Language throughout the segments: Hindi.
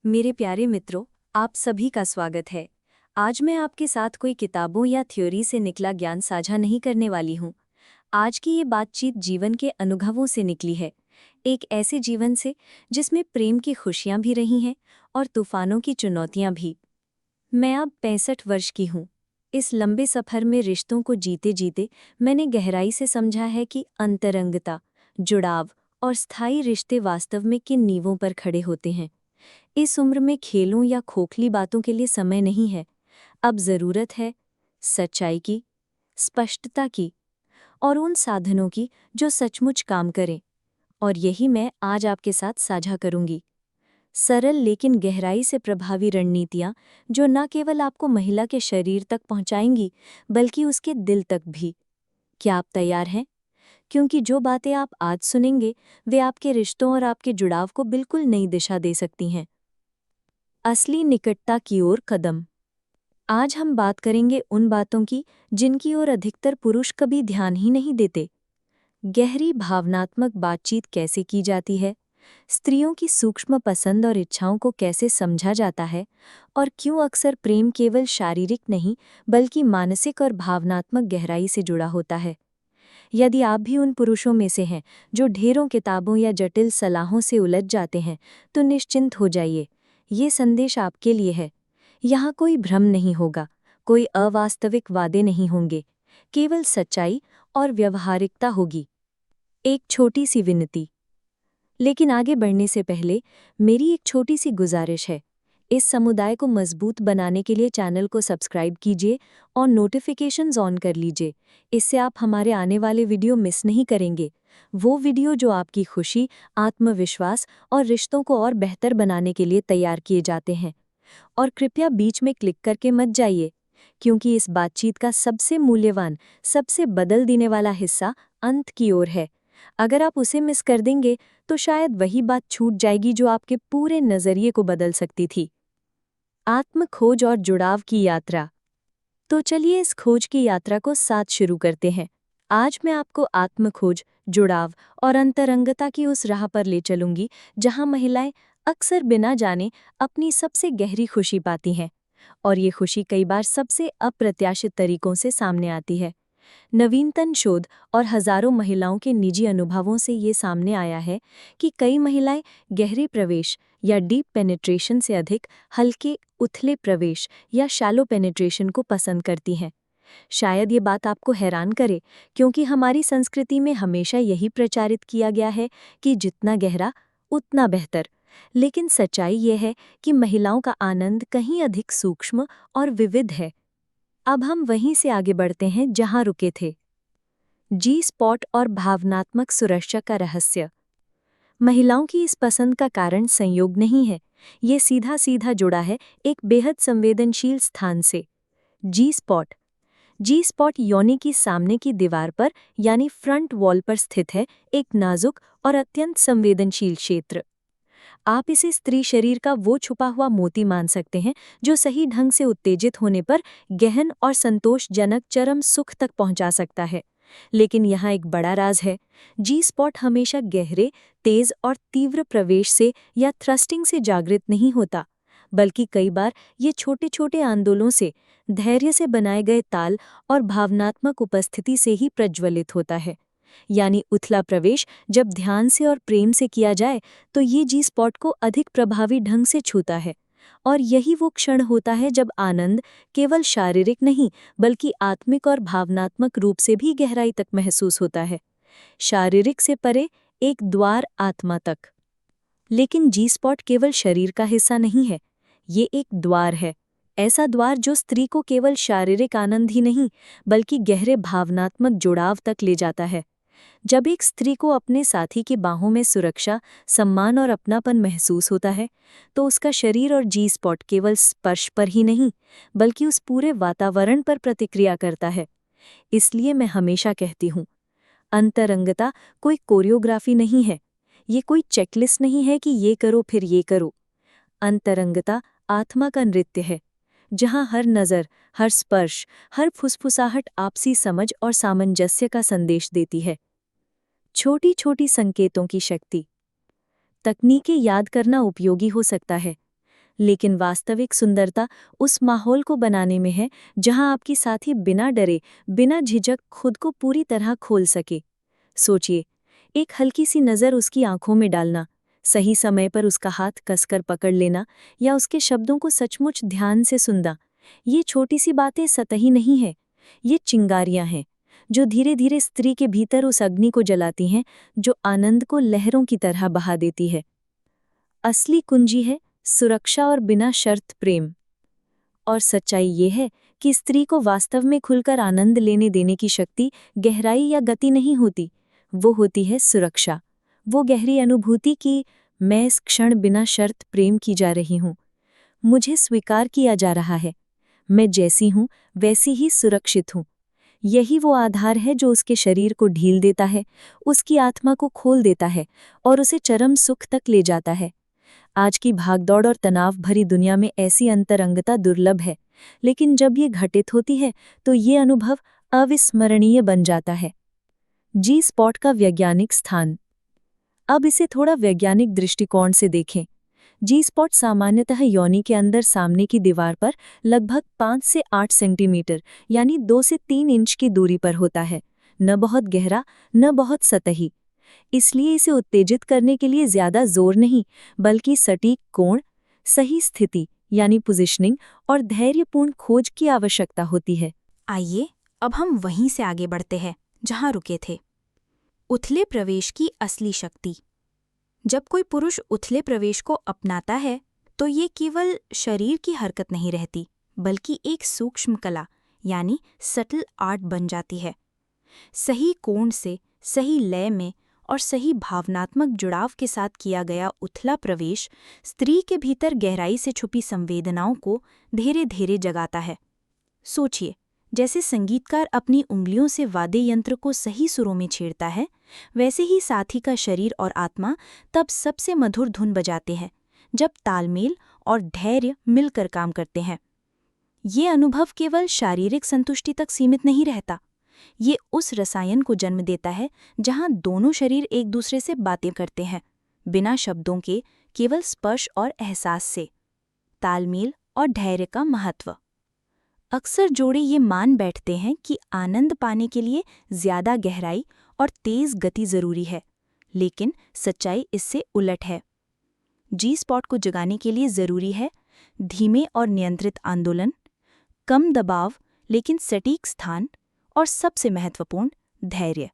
मेरे प्यारे मित्रों, आप सभी का स्वागत है। आज मैं आपके साथ कोई किताबों या थ्योरी से निकला ज्ञान साझा नहीं करने वाली हूँ। आज की ये बातचीत जीवन के अनुभवों से निकली है, एक ऐसे जीवन से जिसमें प्रेम की खुशियाँ भी रही हैं और तूफानों की चुनौतियाँ भी। मैं अब 65 वर्ष की हूँ। इस लंबे सफ़र में रिश्तों को जीते जीते मैंने गहराई से समझा है कि अंतरंगता, जुड़ाव और स्थायी रिश्ते वास्तव में किन नींवों पर खड़े होते हैं। इस उम्र में खेलों या खोखली बातों के लिए समय नहीं है। अब ज़रूरत है सच्चाई की, स्पष्टता की और उन साधनों की जो सचमुच काम करें। और यही मैं आज आपके साथ साझा करूंगी। सरल लेकिन गहराई से प्रभावी रणनीतियां जो न केवल आपको महिला के शरीर तक पहुंचाएंगी बल्कि उसके दिल तक भी। क्या आप तैयार हैं? क्योंकि जो बातें आप आज सुनेंगे वे आपके रिश्तों और आपके जुड़ाव को बिल्कुल नई दिशा दे सकती हैं। असली निकटता की ओर कदम। आज हम बात करेंगे उन बातों की जिनकी ओर अधिकतर पुरुष कभी ध्यान ही नहीं देते। गहरी भावनात्मक बातचीत कैसे की जाती है, स्त्रियों की सूक्ष्म पसंद और इच्छाओं को कैसे समझा जाता है और क्यों अक्सर प्रेम केवल शारीरिक नहीं बल्कि मानसिक और भावनात्मक गहराई से जुड़ा होता है। यदि आप भी उन पुरुषों में से हैं जो ढेरों किताबों या जटिल सलाहों से उलझ जाते हैं, तो निश्चिंत हो जाइए, ये संदेश आपके लिए है। यहाँ कोई भ्रम नहीं होगा, कोई अवास्तविक वादे नहीं होंगे, केवल सच्चाई और व्यवहारिकता होगी। एक छोटी सी विनती। लेकिन आगे बढ़ने से पहले मेरी एक छोटी सी गुजारिश है। इस समुदाय को मजबूत बनाने के लिए चैनल को सब्सक्राइब कीजिए और नोटिफिकेशंस ऑन कर लीजिए। इससे आप हमारे आने वाले वीडियो मिस नहीं करेंगे। वो वीडियो जो आपकी खुशी, आत्मविश्वास और रिश्तों को और बेहतर बनाने के लिए तैयार किए जाते हैं। और कृपया बीच में क्लिक करके मत जाइए, क्योंकि इस बातचीत का सबसे मूल्यवान, सबसे बदल देने वाला हिस्सा अंत की ओर है। अगर आप उसे मिस कर देंगे तो शायद वही बात छूट जाएगी जो आपके पूरे नज़रिए को बदल सकती थी। आत्म खोज और जुड़ाव की यात्रा। तो चलिए इस खोज की यात्रा को साथ शुरू करते हैं। आज मैं आपको आत्म खोज, जुड़ाव और अंतरंगता की उस राह पर ले चलूंगी जहां महिलाएं अक्सर बिना जाने अपनी सबसे गहरी खुशी पाती हैं। और ये खुशी कई बार सबसे अप्रत्याशित तरीकों से सामने आती है। नवीनतम शोध और हजारों महिलाओं के निजी अनुभवों से ये सामने आया है कि कई महिलाएं गहरे प्रवेश या डीप पेनिट्रेशन से अधिक हल्के उथले प्रवेश या शैलो पेनिट्रेशन को पसंद करती हैं। शायद ये बात आपको हैरान करे, क्योंकि हमारी संस्कृति में हमेशा यही प्रचारित किया गया है कि जितना गहरा उतना बेहतर। लेकिन सच्चाई ये है कि महिलाओं का आनंद कहीं अधिक सूक्ष्म और विविध है। अब हम वहीं से आगे बढ़ते हैं जहां रुके थे। जी स्पॉट और भावनात्मक सुरक्षा का रहस्य। महिलाओं की इस पसंद का कारण संयोग नहीं है, ये सीधा सीधा जुड़ा है एक बेहद संवेदनशील स्थान से। जी स्पॉट। जी स्पॉट योनि की सामने की दीवार पर यानी फ्रंट वॉल पर स्थित है एक नाजुक और अत्यंत संवेदनशील क्षेत्र। आप इसे स्त्री शरीर का वो छुपा हुआ मोती मान सकते हैं जो सही ढंग से उत्तेजित होने पर गहन और संतोषजनक चरम सुख तक पहुंचा सकता है। लेकिन यहाँ एक बड़ा राज है। जी स्पॉट हमेशा गहरे, तेज और तीव्र प्रवेश से या थ्रस्टिंग से जागृत नहीं होता, बल्कि कई बार ये छोटे छोटे आंदोलनों से, धैर्य से बनाए गए ताल और भावनात्मक उपस्थिति से ही प्रज्वलित होता है। यानी उथला प्रवेश जब ध्यान से और प्रेम से किया जाए तो ये जी स्पॉट को अधिक प्रभावी ढंग से छूता है। और यही वो क्षण होता है जब आनंद केवल शारीरिक नहीं बल्कि आत्मिक और भावनात्मक रूप से भी गहराई तक महसूस होता है। शारीरिक से परे एक द्वार आत्मा तक। लेकिन जी स्पॉट केवल शरीर का हिस्सा नहीं है, ये एक द्वार है। ऐसा द्वार जो स्त्री को केवल शारीरिक आनंद ही नहीं बल्कि गहरे भावनात्मक जुड़ाव तक ले जाता है। जब एक स्त्री को अपने साथी की बाहों में सुरक्षा, सम्मान और अपनापन महसूस होता है, तो उसका शरीर और जी स्पॉट केवल स्पर्श पर ही नहीं बल्कि उस पूरे वातावरण पर प्रतिक्रिया करता है। इसलिए मैं हमेशा कहती हूँ, अंतरंगता कोई कोरियोग्राफी नहीं है, ये कोई चेकलिस्ट नहीं है कि ये करो फिर ये करो। अंतरंगता आत्मा का नृत्य है, जहाँ हर नज़र, हर स्पर्श, हर फुसफुसाहट आपसी समझ और सामंजस्य का संदेश देती है। छोटी छोटी संकेतों की शक्ति। तकनीकें याद करना उपयोगी हो सकता है, लेकिन वास्तविक सुंदरता उस माहौल को बनाने में है जहां आपकी साथी बिना डरे, बिना झिझक खुद को पूरी तरह खोल सके। सोचिए, एक हल्की सी नज़र उसकी आंखों में डालना, सही समय पर उसका हाथ कसकर पकड़ लेना या उसके शब्दों को सचमुच ध्यान से सुनना। ये छोटी सी बातें सतही नहीं है, ये चिंगारियां हैं जो धीरे धीरे स्त्री के भीतर उस अग्नि को जलाती हैं जो आनंद को लहरों की तरह बहा देती है। असली कुंजी है सुरक्षा और बिना शर्त प्रेम। और सच्चाई ये है कि स्त्री को वास्तव में खुलकर आनंद लेने देने की शक्ति गहराई या गति नहीं होती, वो होती है सुरक्षा। वो गहरी अनुभूति कि मैं इस क्षण बिना शर्त प्रेम की जा रही हूँ, मुझे स्वीकार किया जा रहा है, मैं जैसी हूँ वैसी ही सुरक्षित हूँ। यही वो आधार है जो उसके शरीर को ढील देता है, उसकी आत्मा को खोल देता है और उसे चरम सुख तक ले जाता है। आज की भागदौड़ और तनाव भरी दुनिया में ऐसी अंतरंगता दुर्लभ है, लेकिन जब ये घटित होती है तो ये अनुभव अविस्मरणीय बन जाता है। जी स्पॉट का वैज्ञानिक स्थान। अब इसे थोड़ा वैज्ञानिक दृष्टिकोण से देखें। जी स्पॉट सामान्यतः योनि के अंदर सामने की दीवार पर लगभग 5 से 8 सेंटीमीटर यानी 2 से 3 इंच की दूरी पर होता है, न बहुत गहरा न बहुत सतही। इसलिए इसे उत्तेजित करने के लिए ज्यादा जोर नहीं, बल्कि सटीक कोण, सही स्थिति यानी पोजिशनिंग और धैर्यपूर्ण खोज की आवश्यकता होती है। आइए अब हम वहीं से आगे बढ़ते हैं जहां रुके थे। उथले प्रवेश की असली शक्ति। जब कोई पुरुष उथले प्रवेश को अपनाता है तो ये केवल शरीर की हरकत नहीं रहती, बल्कि एक सूक्ष्म कला यानी सटल आर्ट बन जाती है। सही कोण से, सही लय में और सही भावनात्मक जुड़ाव के साथ किया गया उथला प्रवेश स्त्री के भीतर गहराई से छुपी संवेदनाओं को धीरे धीरे जगाता है। सोचिए, जैसे संगीतकार अपनी उंगलियों से वाद्य यंत्र को सही सुरों में छेड़ता है, वैसे ही साथी का शरीर और आत्मा तब सबसे मधुर धुन बजाते हैं जब तालमेल और धैर्य मिलकर काम करते हैं। ये अनुभव केवल शारीरिक संतुष्टि तक सीमित नहीं रहता, ये उस रसायन को जन्म देता है जहां दोनों शरीर एक दूसरे से बातें करते हैं, बिना शब्दों के, केवल स्पर्श और एहसास से। तालमेल और धैर्य का महत्व। अक्सर जोड़े ये मान बैठते हैं कि आनंद पाने के लिए ज्यादा गहराई और तेज गति जरूरी है, लेकिन सच्चाई इससे उलट है। जी स्पॉट को जगाने के लिए जरूरी है धीमे और नियंत्रित आंदोलन, कम दबाव लेकिन सटीक स्थान और सबसे महत्वपूर्ण धैर्य।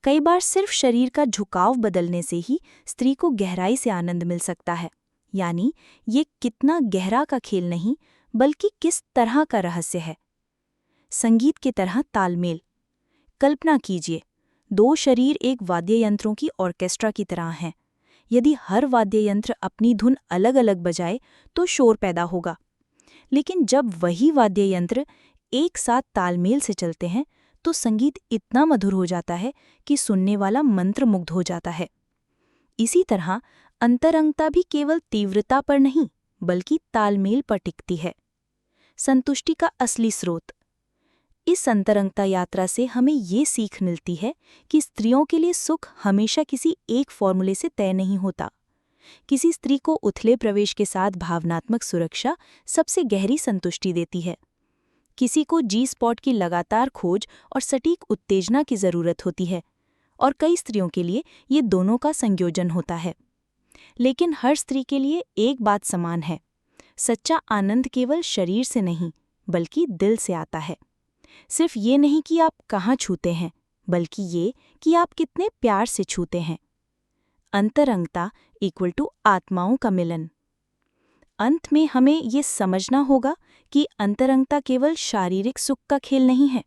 कई बार सिर्फ शरीर का झुकाव बदलने से ही स्त्री को गहराई से आनंद मिल सकता है। यानी ये कितना गहरा का खेल नहीं, बल्कि किस तरह का रहस्य है। संगीत की तरह तालमेल। कल्पना कीजिए, दो शरीर एक वाद्य यंत्रों की ऑर्केस्ट्रा की तरह हैं। यदि हर वाद्य यंत्र अपनी धुन अलग अलग बजाए तो शोर पैदा होगा, लेकिन जब वही वाद्य यंत्र एक साथ तालमेल से चलते हैं तो संगीत इतना मधुर हो जाता है कि सुनने वाला मंत्रमुग्ध हो जाता है। इसी तरह अंतरंगता भी केवल तीव्रता पर नहीं, बल्कि तालमेल पर टिकती है। संतुष्टि का असली स्रोत। इस अंतरंगता यात्रा से हमें ये सीख मिलती है कि स्त्रियों के लिए सुख हमेशा किसी एक फॉर्मूले से तय नहीं होता। किसी स्त्री को उथले प्रवेश के साथ भावनात्मक सुरक्षा सबसे गहरी संतुष्टि देती है, किसी को जी स्पॉट की लगातार खोज और सटीक उत्तेजना की जरूरत होती है, और कई स्त्रियों के लिए ये दोनों का संयोजन होता है। लेकिन हर स्त्री के लिए एक बात समान है, सच्चा आनंद केवल शरीर से नहीं बल्कि दिल से आता है। सिर्फ ये नहीं कि आप कहाँ छूते हैं, बल्कि ये कि आप कितने प्यार से छूते हैं। अंतरंगता इक्वल टू आत्माओं का मिलन। अंत में हमें ये समझना होगा कि अंतरंगता केवल शारीरिक सुख का खेल नहीं है,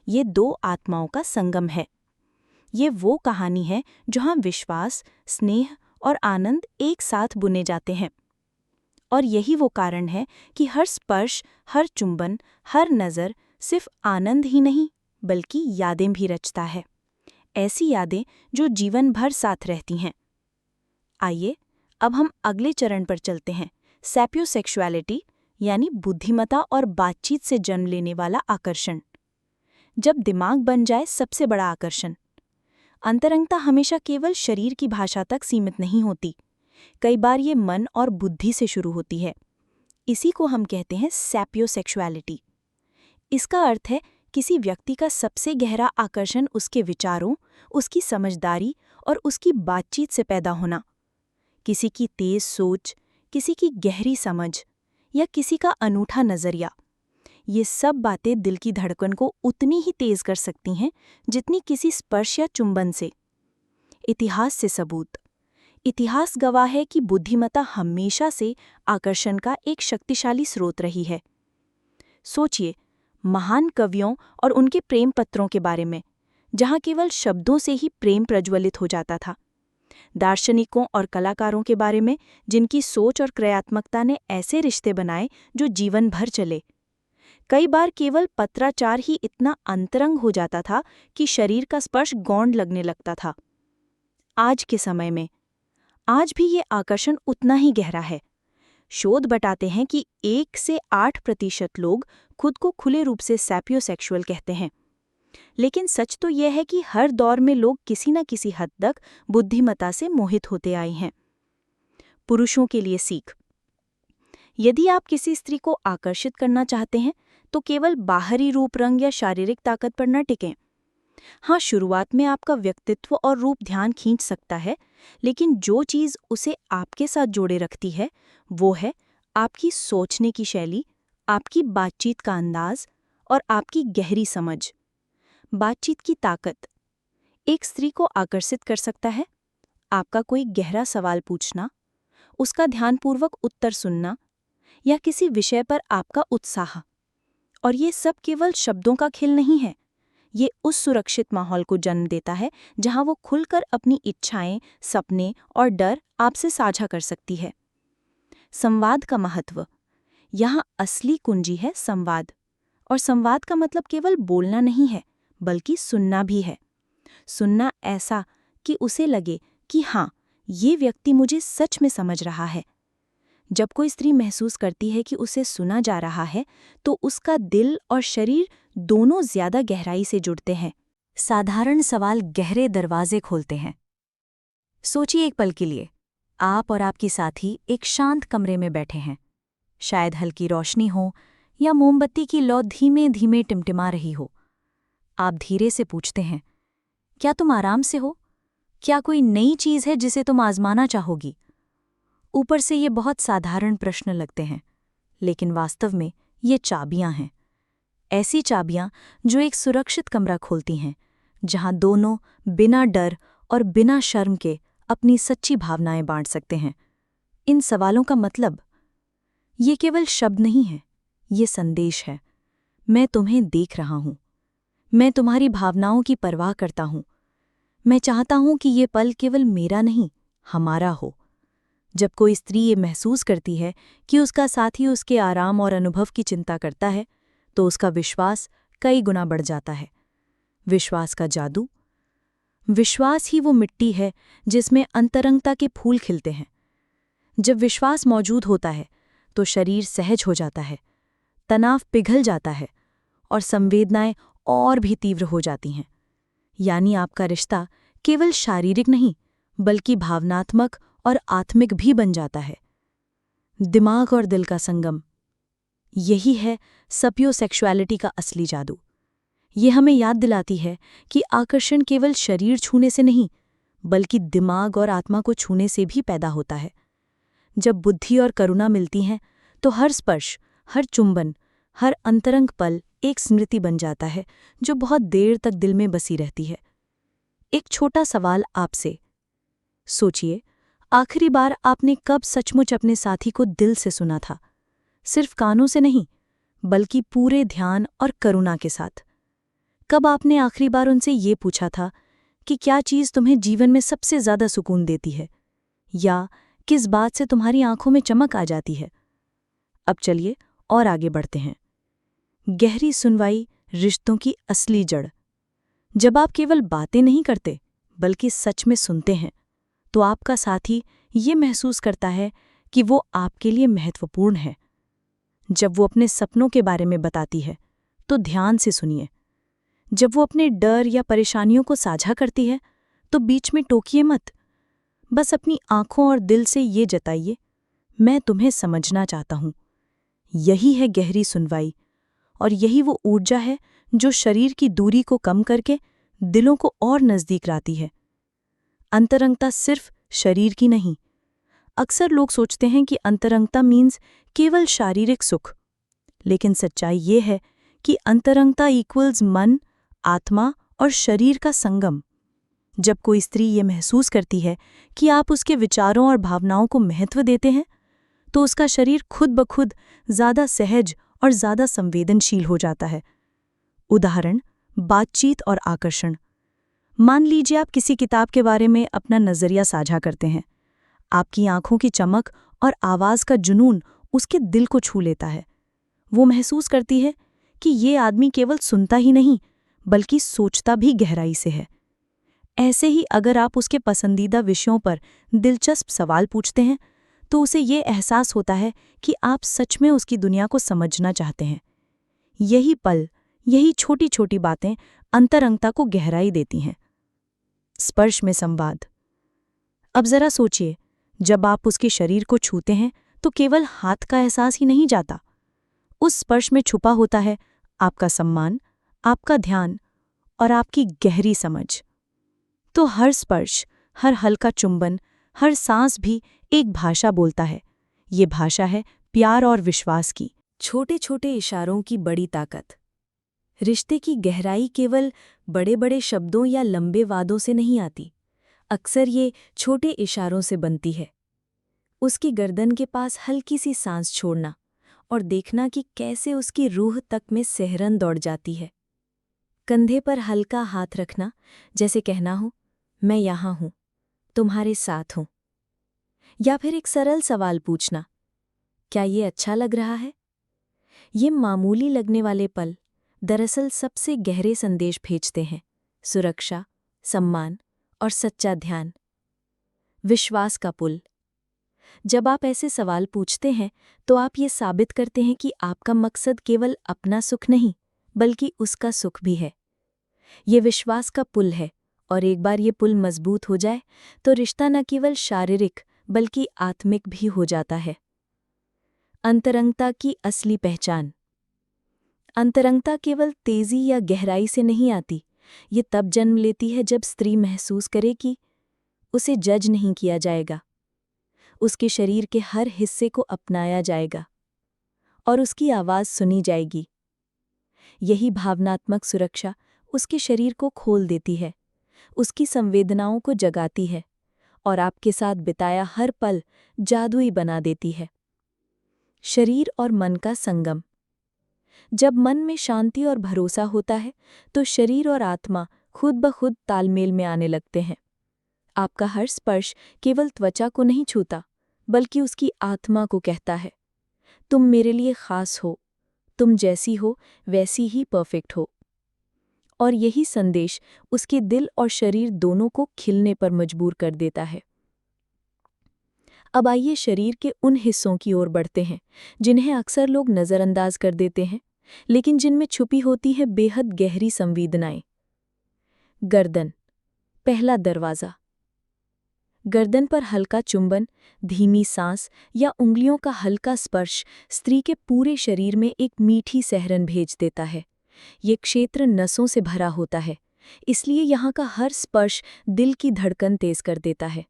ये दो आत्माओं का संगम है। ये वो कहानी है जहाँ विश्वास, स्नेह और आनंद एक साथ बुने जाते हैं। और यही वो कारण है कि हर स्पर्श, हर चुंबन, हर नज़र सिर्फ आनंद ही नहीं बल्कि यादें भी रचता है, ऐसी यादें जो जीवन भर साथ रहती हैं। आइए अब हम अगले चरण पर चलते हैं, सैपियोसेक्सुअलिटी यानी बुद्धिमत्ता और बातचीत से जन्म लेने वाला आकर्षण। जब दिमाग बन जाए सबसे बड़ा आकर्षण। अंतरंगता हमेशा केवल शरीर की भाषा तक सीमित नहीं होती, कई बार ये मन और बुद्धि से शुरू होती है। इसी को हम कहते हैं सैपियोसेक्सुअलिटी। इसका अर्थ है किसी व्यक्ति का सबसे गहरा आकर्षण उसके विचारों, उसकी समझदारी और उसकी बातचीत से पैदा होना। किसी की तेज सोच, किसी की गहरी समझ या किसी का अनूठा नजरिया, ये सब बातें दिल की धड़कन को उतनी ही तेज कर सकती हैं जितनी किसी स्पर्श या चुंबन से। इतिहास से सबूत। इतिहास गवाह है कि बुद्धिमत्ता हमेशा से आकर्षण का एक शक्तिशाली स्रोत रही है। सोचिए महान कवियों और उनके प्रेम पत्रों के बारे में, जहाँ केवल शब्दों से ही प्रेम प्रज्वलित हो जाता था। दार्शनिकों और कलाकारों के बारे में, जिनकी सोच और क्रियात्मकता ने ऐसे रिश्ते बनाए जो जीवन भर चले। कई बार केवल पत्राचार ही इतना अंतरंग हो जाता था कि शरीर का स्पर्श गौण लगने लगता था। आज के समय में आज भी ये आकर्षण उतना ही गहरा है। शोध बताते हैं कि 1 से 8% लोग खुद को खुले रूप से सैपियोसेक्सुअल कहते हैं। लेकिन सच तो यह है कि हर दौर में लोग किसी न किसी हद तक बुद्धिमत्ता से मोहित होते आए हैं। पुरुषों के लिए सीख। यदि आप किसी स्त्री को आकर्षित करना चाहते हैं तो केवल बाहरी रूप, रंग या शारीरिक ताकत पर न टिकें। हाँ, शुरुआत में आपका व्यक्तित्व और रूप ध्यान खींच सकता है, लेकिन जो चीज़ उसे आपके साथ जोड़े रखती है वो है आपकी सोचने की शैली, आपकी बातचीत का अंदाज और आपकी गहरी समझ। बातचीत की ताकत एक स्त्री को आकर्षित कर सकता है। आपका कोई गहरा सवाल पूछना, उसका ध्यानपूर्वक उत्तर सुनना या किसी विषय पर आपका उत्साह। और ये सब केवल शब्दों का खेल नहीं है। ये उस सुरक्षित माहौल को जन्म देता है जहां वो खुलकर अपनी इच्छाएं, सपने और डर आपसे साझा कर सकती है। संवाद का महत्व। यहाँ असली कुंजी है संवाद। और संवाद का मतलब केवल बोलना नहीं है, बल्कि सुनना भी है। सुनना ऐसा कि उसे लगे कि हाँ, ये व्यक्ति मुझे सच में समझ रहा है। जब कोई स्त्री महसूस करती है कि उसे सुना जा रहा है, तो उसका दिल और शरीर दोनों ज्यादा गहराई से जुड़ते हैं। साधारण सवाल गहरे दरवाजे खोलते हैं। सोचिए एक पल के लिए, आप और आपकी साथी एक शांत कमरे में बैठे हैं। शायद हल्की रोशनी हो या मोमबत्ती की लौ धीमे धीमे टिमटिमा रही हो। आप धीरे से पूछते हैं, क्या तुम आराम से हो? क्या कोई नई चीज़ है जिसे तुम आजमाना चाहोगी? ऊपर से ये बहुत साधारण प्रश्न लगते हैं, लेकिन वास्तव में ये चाबियां हैं। ऐसी चाबियां जो एक सुरक्षित कमरा खोलती हैं, जहां दोनों बिना डर और बिना शर्म के अपनी सच्ची भावनाएं बांट सकते हैं। इन सवालों का मतलब, ये केवल शब्द नहीं है, ये संदेश है। मैं तुम्हें देख रहा हूं। मैं तुम्हारी भावनाओं की परवाह करता हूं। मैं चाहता हूं कि ये पल केवल मेरा नहीं, हमारा हो। जब कोई स्त्री ये महसूस करती है कि उसका साथी उसके आराम और अनुभव की चिंता करता है, तो उसका विश्वास कई गुना बढ़ जाता है। विश्वास का जादू। विश्वास ही वो मिट्टी है जिसमें अंतरंगता के फूल खिलते हैं। जब विश्वास मौजूद होता है तो शरीर सहज हो जाता है, तनाव पिघल जाता है और संवेदनाएं और भी तीव्र हो जाती हैं। यानी आपका रिश्ता केवल शारीरिक नहीं, बल्कि भावनात्मक और आत्मिक भी बन जाता है। दिमाग और दिल का संगम, यही है सपियोसेक्सुअलिटी का असली जादू। ये हमें याद दिलाती है कि आकर्षण केवल शरीर छूने से नहीं, बल्कि दिमाग और आत्मा को छूने से भी पैदा होता है। जब बुद्धि और करुणा मिलती हैं, तो हर स्पर्श, हर चुंबन, हर अंतरंग पल एक स्मृति बन जाता है जो बहुत देर तक दिल में बसी रहती है। एक छोटा सवाल आपसे। सोचिए, आखिरी बार आपने कब सचमुच अपने साथी को दिल से सुना था? सिर्फ कानों से नहीं, बल्कि पूरे ध्यान और करुणा के साथ। कब आपने आखिरी बार उनसे ये पूछा था कि क्या चीज़ तुम्हें जीवन में सबसे ज़्यादा सुकून देती है, या किस बात से तुम्हारी आंखों में चमक आ जाती है? अब चलिए और आगे बढ़ते हैं। गहरी सुनवाई, रिश्तों की असली जड़। जब आप केवल बातें नहीं करते, बल्कि सच में सुनते हैं, तो आपका साथी ये महसूस करता है कि वो आपके लिए महत्वपूर्ण है। जब वो अपने सपनों के बारे में बताती है, तो ध्यान से सुनिए। जब वो अपने डर या परेशानियों को साझा करती है, तो बीच में टोकिए मत। बस अपनी आंखों और दिल से ये जताइए, मैं तुम्हें समझना चाहता हूँ। यही है गहरी सुनवाई, और यही वो ऊर्जा है जो शरीर की दूरी को कम करके दिलों को और नज़दीक लाती है। अंतरंगता सिर्फ शरीर की नहीं। अक्सर लोग सोचते हैं कि अंतरंगता मीन्स केवल शारीरिक सुख, लेकिन सच्चाई ये है कि अंतरंगता इक्वल्स मन, आत्मा और शरीर का संगम। जब कोई स्त्री ये महसूस करती है कि आप उसके विचारों और भावनाओं को महत्व देते हैं, तो उसका शरीर खुद ब खुद ज़्यादा सहज और ज़्यादा संवेदनशील हो जाता है। उदाहरण, बातचीत और आकर्षण। मान लीजिए आप किसी किताब के बारे में अपना नज़रिया साझा करते हैं। आपकी आंखों की चमक और आवाज़ का जुनून उसके दिल को छू लेता है। वो महसूस करती है कि ये आदमी केवल सुनता ही नहीं, बल्कि सोचता भी गहराई से है। ऐसे ही अगर आप उसके पसंदीदा विषयों पर दिलचस्प सवाल पूछते हैं, तो उसे ये एहसास होता है कि आप सच में उसकी दुनिया को समझना चाहते हैं। यही पल, यही छोटी छोटी बातें अंतरंगता को गहराई देती हैं। स्पर्श में संवाद। अब जरा सोचिए, जब आप उसके शरीर को छूते हैं तो केवल हाथ का एहसास ही नहीं जाता। उस स्पर्श में छुपा होता है आपका सम्मान, आपका ध्यान और आपकी गहरी समझ। तो हर स्पर्श, हर हल्का चुंबन, हर सांस भी एक भाषा बोलता है। ये भाषा है प्यार और विश्वास की। छोटे छोटे इशारों की बड़ी ताकत। रिश्ते की गहराई केवल बड़े बड़े शब्दों या लंबे वादों से नहीं आती। अक्सर ये छोटे इशारों से बनती है। उसकी गर्दन के पास हल्की सी सांस छोड़ना और देखना कि कैसे उसकी रूह तक में सिहरन दौड़ जाती है। कंधे पर हल्का हाथ रखना, जैसे कहना हो, मैं यहाँ हूँ, तुम्हारे साथ हूँ। या फिर एक सरल सवाल पूछना, क्या ये अच्छा लग रहा है? ये मामूली लगने वाले पल दरअसल सबसे गहरे संदेश भेजते हैं। सुरक्षा, सम्मान और सच्चा ध्यान। विश्वास का पुल। जब आप ऐसे सवाल पूछते हैं तो आप ये साबित करते हैं कि आपका मकसद केवल अपना सुख नहीं, बल्कि उसका सुख भी है। ये विश्वास का पुल है, और एक बार ये पुल मजबूत हो जाए तो रिश्ता न केवल शारीरिक बल्कि आत्मिक भी हो जाता है। अंतरंगता की असली पहचान। अंतरंगता केवल तेजी या गहराई से नहीं आती। ये तब जन्म लेती है जब स्त्री महसूस करे कि उसे जज नहीं किया जाएगा, उसके शरीर के हर हिस्से को अपनाया जाएगा और उसकी आवाज़ सुनी जाएगी। यही भावनात्मक सुरक्षा उसके शरीर को खोल देती है, उसकी संवेदनाओं को जगाती है और आपके साथ बिताया हर पल जादुई बना देती है। शरीर और मन का संगम। जब मन में शांति और भरोसा होता है तो शरीर और आत्मा खुद ब खुद तालमेल में आने लगते हैं। आपका हर स्पर्श केवल त्वचा को नहीं छूता, बल्कि उसकी आत्मा को कहता है, तुम मेरे लिए खास हो, तुम जैसी हो वैसी ही परफेक्ट हो। और यही संदेश उसके दिल और शरीर दोनों को खिलने पर मजबूर कर देता है। अब आइए शरीर के उन हिस्सों की ओर बढ़ते हैं जिन्हें अक्सर लोग नज़रअंदाज कर देते हैं, लेकिन जिनमें छुपी होती है बेहद गहरी संवेदनाएं। गर्दन, पहला दरवाज़ा। गर्दन पर हल्का चुंबन, धीमी सांस या उंगलियों का हल्का स्पर्श स्त्री के पूरे शरीर में एक मीठी सहरन भेज देता है। ये क्षेत्र नसों से भरा होता है, इसलिए यहाँ का हर स्पर्श दिल की धड़कन तेज कर देता है।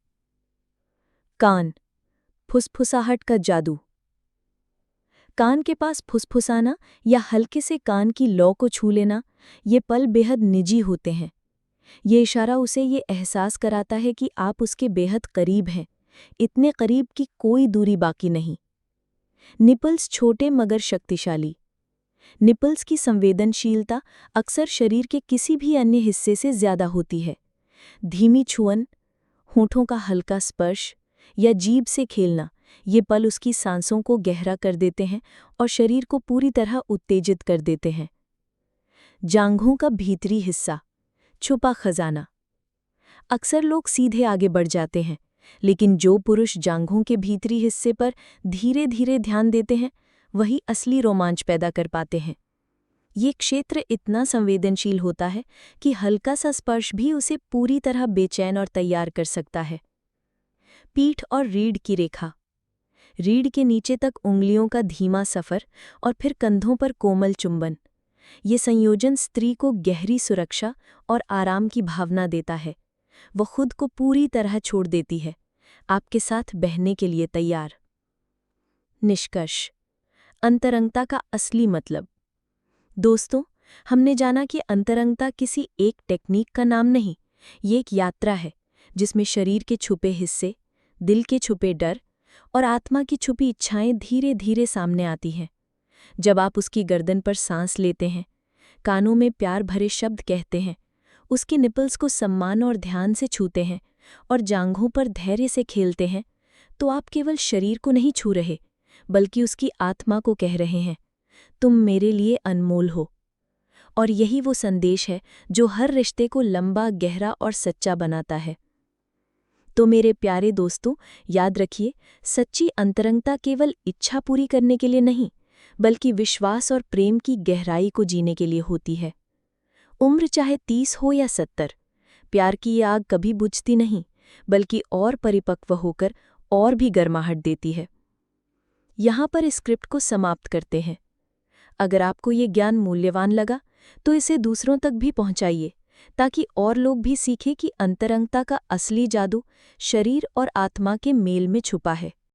कान, फुसफुसाहट का जादू। कान के पास फुसफुसाना या हल्के से कान की लौ को छू लेना, ये पल बेहद निजी होते हैं। ये इशारा उसे ये एहसास कराता है कि आप उसके बेहद करीब हैं, इतने करीब कि कोई दूरी बाकी नहीं। निपल्स छोटे मगर शक्तिशाली। निपल्स की संवेदनशीलता अक्सर शरीर के किसी भी अन्य हिस्से से ज़्यादा होती है। धीमी छुअन, होठों का हल्का स्पर्श या जीभ से खेलना, ये पल उसकी सांसों को गहरा कर देते हैं और शरीर को पूरी तरह उत्तेजित कर देते हैं। जांघों का भीतरी हिस्सा, छुपा खजाना। अक्सर लोग सीधे आगे बढ़ जाते हैं, लेकिन जो पुरुष जांघों के भीतरी हिस्से पर धीरे धीरे ध्यान देते हैं, वही असली रोमांच पैदा कर पाते हैं। ये क्षेत्र इतना संवेदनशील होता है कि हल्का सा स्पर्श भी उसे पूरी तरह बेचैन और तैयार कर सकता है। पीठ और रीढ़ की रेखा, रीढ़ के नीचे तक उंगलियों का धीमा सफ़र और फिर कंधों पर कोमल चुंबन। ये संयोजन स्त्री को गहरी सुरक्षा और आराम की भावना देता है। वो खुद को पूरी तरह छोड़ देती है, आपके साथ बहने के लिए तैयार। निष्कर्ष: अंतरंगता का असली मतलब। दोस्तों, हमने जाना कि अंतरंगता किसी एक टेक्निक का नाम नहीं, ये एक यात्रा है जिसमें शरीर के छुपे हिस्से, दिल के छुपे डर और आत्मा की छुपी इच्छाएं धीरे धीरे सामने आती हैं। जब आप उसकी गर्दन पर सांस लेते हैं, कानों में प्यार भरे शब्द कहते हैं, उसके निपल्स को सम्मान और ध्यान से छूते हैं और जांघों पर धैर्य से खेलते हैं, तो आप केवल शरीर को नहीं छू रहे, बल्कि उसकी आत्मा को कह रहे हैं, तुम मेरे लिए अनमोल हो। और यही वो संदेश है जो हर रिश्ते को लंबा, गहरा और सच्चा बनाता है। तो मेरे प्यारे दोस्तों, याद रखिए, सच्ची अंतरंगता केवल इच्छा पूरी करने के लिए नहीं, बल्कि विश्वास और प्रेम की गहराई को जीने के लिए होती है। उम्र चाहे 30 हो या 70, प्यार की ये आग कभी बुझती नहीं, बल्कि और परिपक्व होकर और भी गर्माहट देती है। यहाँ पर इस स्क्रिप्ट को समाप्त करते हैं। अगर आपको ये ज्ञान मूल्यवान लगा, तो इसे दूसरों तक भी पहुँचाइए, ताकि और लोग भी सीखें कि अंतरंगता का असली जादू शरीर और आत्मा के मेल में छुपा है।